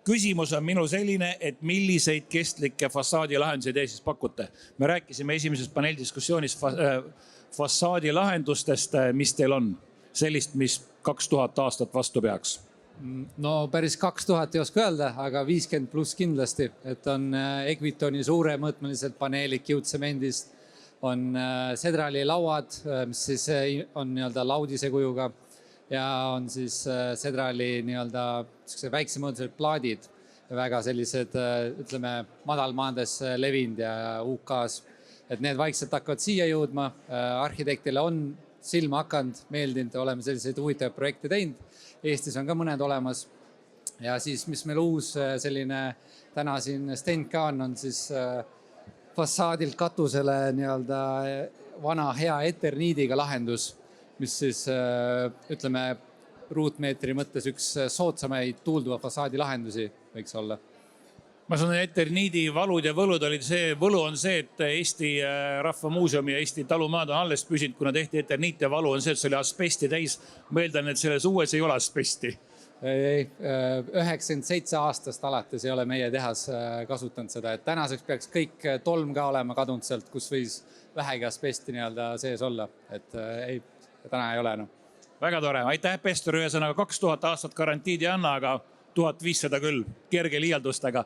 Küsimus on minul selline, et milliseid kestlikke fassaadilahendusi te siis pakute? Me rääkisime esimeses paneeldiskussioonis fassaadilahendustest, mis teil on? Sellist, mis 2000 aastat vastu peaks? No päris 2000 ei oska öelda, aga 50 pluss kindlasti, et on Equitoni suuremõõtmeliselt paneelid kiudsemendist, on Sedrali lauad, mis siis on laudise kujuga ja on siis Sedrali väiksemõõtmelised plaadid, väga sellised, ütleme, madalmaades levinud ja UK-s, et need vaikselt hakkavad siia jõudma. Arhitektile on silma hakanud, meeldinud, oleme selliseid huvitavaid projekte teinud. Eestis on ka mõned olemas. Ja siis, mis meil uus selline täna siin Stenka on siis fassaadilt katusele vana hea eterniidiga lahendus, mis siis, ütleme, ruutmeetri mõttes üks soodsamaid tuulduva fassaadi lahendusi võiks olla. Ma sanon, eterniidi valud ja võlud olid see. Võlu on see, et Eesti Rahva Muuseum ja Eesti talumaad on alles püsinud, kuna tehti eterniit ja valu on see, et see oli asbesti täis. Mõeldan, et selles uues ei ole asbesti. 97 aastast alates ei ole meie tehas kasutanud seda, et tänaseks peaks kõik tolm ka olema kadunud sealt, kus võis vähegi asbesti sees olla. Et ei, täna ei ole. Väga tore. Aitäh, Pestor. Ühesõnaga 2000 aastat garantiid ei anna, aga 1500 küll kerge liialdustega.